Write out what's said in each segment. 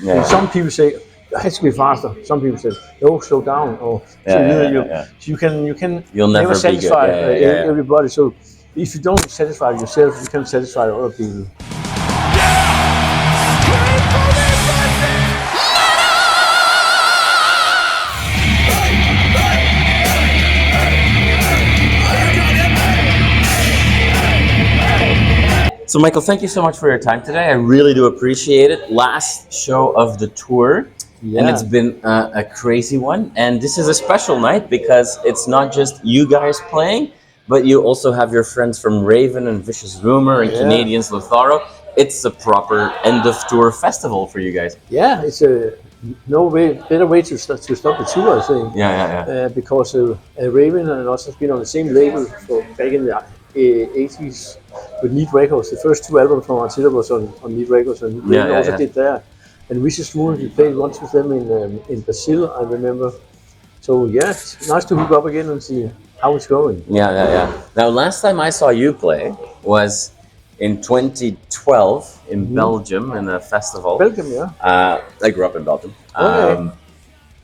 Yeah. And some people say it has to be faster. Some people say no, slow down. Or so you can You'll never satisfy be good. everybody. So if you don't satisfy yourself, you can satisfy other people. So Michael, thank you so much for your time today. I really do appreciate it. Last show of the tour, and it's been a crazy one. And this is a special night because it's not just you guys playing, but you also have your friends from Raven and Vicious Rumor and Canadians Lutharo. It's a proper end of tour festival for you guys. Yeah, it's a better way to stop the tour, I think. Because Raven and us have been on the same label for back in the 80s with Neat Records. The first two albums from Attila was on Neat Records, and Raven also did there. And Vicious Rumor, we played once with them in Brazil, I remember. So yeah, it's nice to hook up again and see how it's going. Now, last time I saw you play was in 2012 in Belgium in a festival. Belgium, yeah. I grew up in Belgium.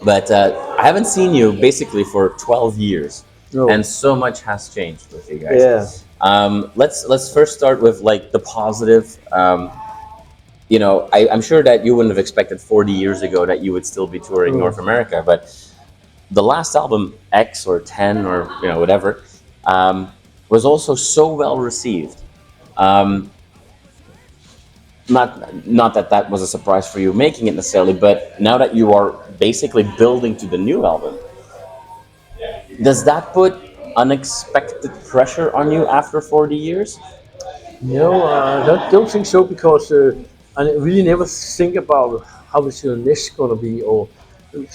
But I haven't seen you basically for 12 years. No. And so much has changed with you guys. Let's first start with like the positive. I'm sure that you wouldn't have expected 40 years ago that you would still be touring North America, but the last album, X or 10 or whatever, was also so well received. Not that was a surprise for you making it necessarily, but now that you are basically building to the new album, does that put unexpected pressure on you after 40 years? No, I don't think so, because I really never think about how is your next going to be, or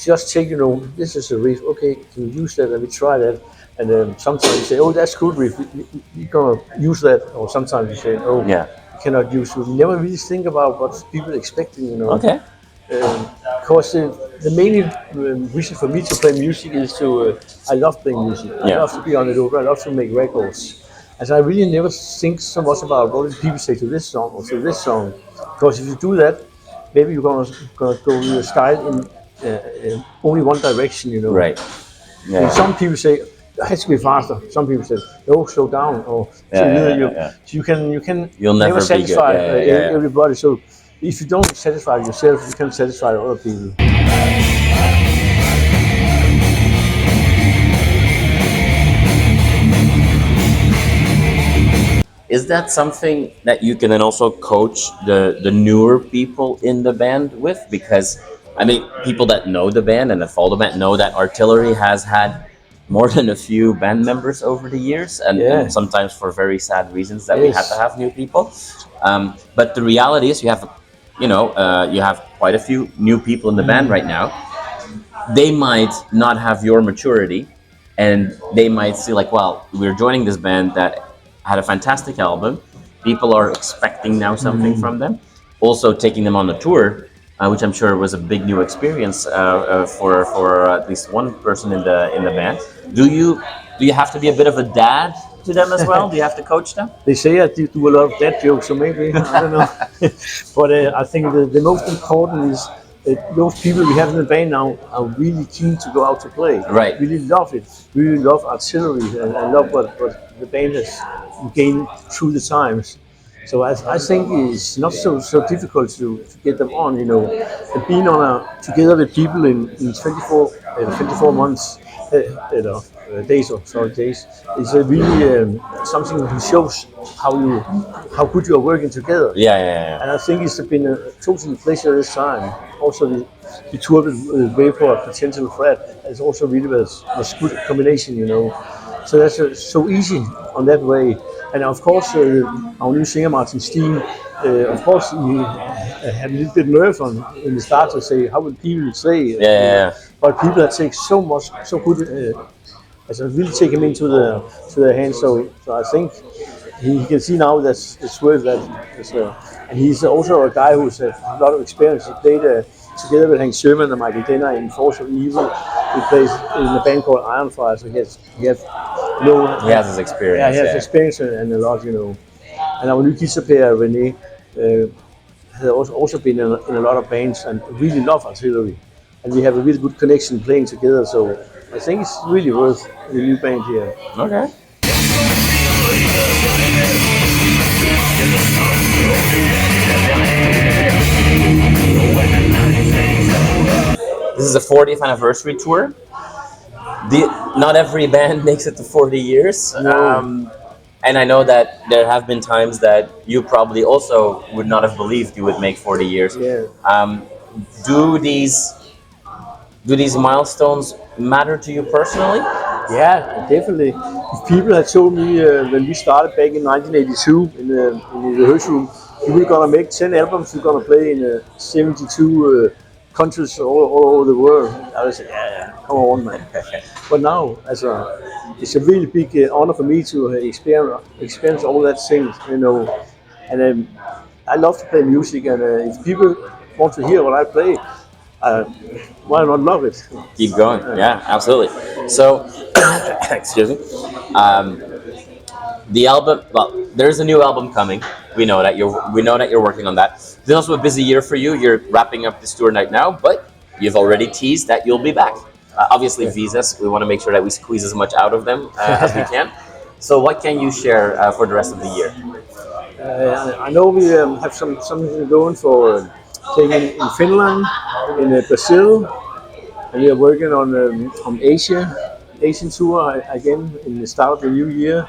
just take, this is a riff, okay, can we use that, and we try that. And sometimes you say, oh, that's good riff, we're going to use that. Or sometimes you say, oh, we cannot use it. We never really think about what people are expecting, Okay. Because the main reason for me to play music is I love playing music. I love to be on the road. I love to make records. And so I really never think so much about what people say to this song or to this song. Because if you do that, maybe you're gonna go your style in only one direction, Right. And some people say it has to be faster. Some people say no, slow down. Or so you can You'll never satisfy everybody. So if you don't satisfy yourself, you can satisfy other people. Is that something that you can then also coach the newer people in the band with? Because, I mean, people that know the band and that follow the band know that Artillery has had more than a few band members over the years, and sometimes for very sad reasons that we had to have new people. But the reality is you have quite a few new people in the band right now. They might not have your maturity, and they might see like, well, we're joining this band that had a fantastic album. People are expecting now something from them. Also taking them on the tour, which I'm sure was a big new experience for at least one person in the band. Do you have to be a bit of a dad to them as well? Do you have to coach them? They say I do a lot of dad jokes, so maybe, I don't know. But I think the most important is those people we have in the band now are really keen to go out to play. Right. Really love it. Really love Artillery and love what the band has gained through the times. So I think it's not so difficult to get them on, And being together with people in 24 months, days is really something that shows how good you are working together. And I think it's been a total pleasure this time. Also, the tour with Vapor, Potential Threat, is also really was good combination, So that's so easy on that way. And of course, our new singer Martin Steen, of course, he had a little bit nerve in the start to say, how will people say? But people that take so good, really take him into their hands. So I think he can see now that it's worth that. And he's also a guy who's a lot of experience. He played together with Hank Sherman and Michael Denner in Force of Evil. He plays in a band called Iron Fire, so he has his experience. Yeah, he has experience and a lot, And our new guitar player, René, has also been in a lot of bands and really love artillery. And we have a really good connection playing together. So I think it's really worth the new band here. Okay. This is a 40th anniversary tour. Not every band makes it to 40 years. No. And I know that there have been times that you probably also would not have believed you would make 40 years. Yeah. Do these milestones matter to you personally? Yeah, definitely. If people had told me when we started back in 1982 in the rehearsal room, you were gonna make 10 albums, you're gonna play in 72 countries all over the world. I was like, yeah, come on, man. But now, it's a really big honor for me to experience all that things, you know. And I love to play music, and if people want to hear what I play, why not love it? Keep going. Yeah, absolutely. So, excuse me. The album. Well, there's a new album coming. We know that you're working on that. It's also a busy year for you. You're wrapping up this tour right now, but you've already teased that you'll be back. Obviously, visas. We want to make sure that we squeeze as much out of them as we can. So, what can you share for the rest of the year? I know we have something going for playing in Finland, in Brazil, and we are working on Asian tour again in the start of the new year.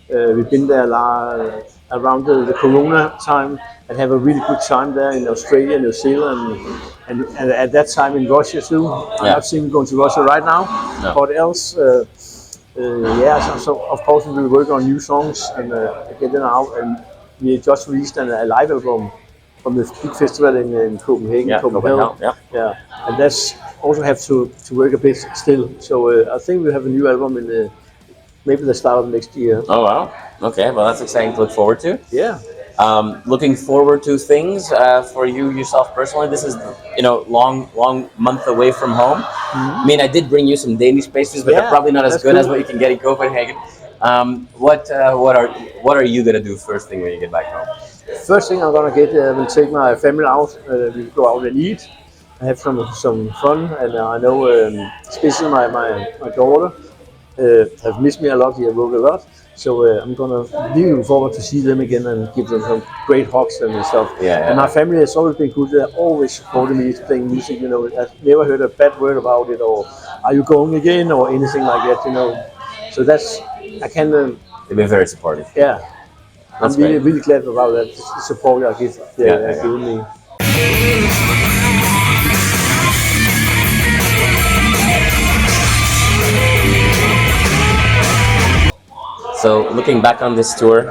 We've been there around the Corona time and have a really good time there in Australia, New Zealand, and at that time in Russia too. I'm not seeing going to Russia right now, but else. So of course we will work on new songs and get them out. And we just released a live album from the big festival in Copenhagen, Copenhell. Yeah, and that's also have to work a bit still. So I think we'll have a new album in maybe the start of next year. Oh wow! Okay, well that's exciting to look forward to. Yeah. Looking forward to things for you yourself personally. This is long month away from home. I mean, I did bring you some Danish pastries, but they're probably not as good as what you can get in Copenhagen. What are you gonna do first thing when you get back home? First thing I'm gonna get, will take my family out. We'll go out and eat, have some fun, and I know especially my daughter have missed me a lot. He have worked a lot, so I'm gonna really look forward to see them again and give them some great hugs and stuff. And my family has always been good. They're always supporting me playing music. You know, I've never heard a bad word about it, or are you going again, or anything like that. You know, so that's I can. They've been very supportive. Yeah. That's I'm really glad about that, the support I give given me. So looking back on this tour,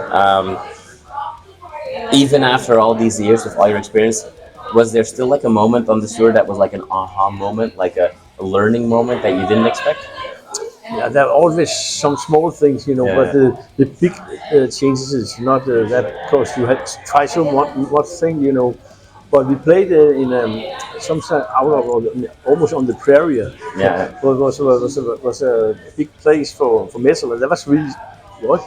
even after all these years with all your experience, was there still like a moment on the tour that was like an aha moment, like a learning moment that you didn't expect? Yeah, there are always some small things, but the big changes is not that, because you had to try so much thing, But we played in some side out of almost on the prairie. Yeah. It was a big place for metal, and that was really good.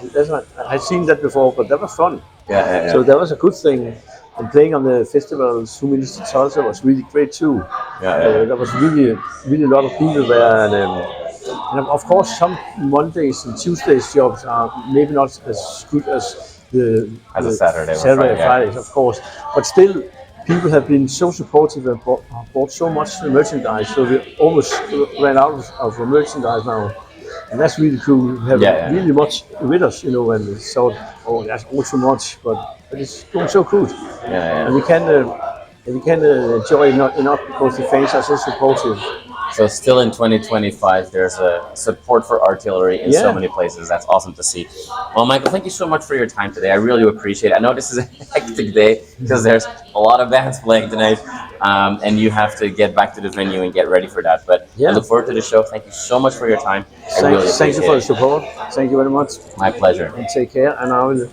I had seen that before, but that was fun. So that was a good thing. And playing on the festival, 2 minutes to Tulsa was really great too. There was really a lot of people there, and of course, some Mondays and Tuesdays jobs are maybe not as good as the Saturday and Fridays, of course. But still, people have been so supportive and bought so much merchandise, so we almost ran out of merchandise now. And that's really cool. We have really much with us, and it's so, that's all too much, but it's going so good. And we can enjoy it enough because the fans are so supportive. So still in 2025, there's a support for artillery in so many places. That's awesome to see. Well, Michael, thank you so much for your time today. I really appreciate it. I know this is a hectic day because there's a lot of bands playing tonight, and you have to get back to the venue and get ready for that. But I look forward to the show. Thank you so much for your time. Thank you for the support. Thank you very much. My pleasure. And take care, and I will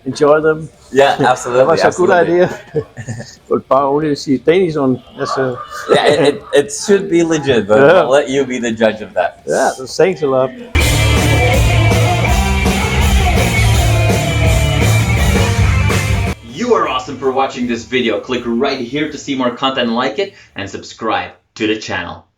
enjoy them. Yeah, absolutely. That was a good idea. But only see Danish on. It should be legit, but I'll let you be the judge of that. Yeah, thanks a lot. You are awesome for for watching this video. Click right here to see more content like it and subscribe to the channel.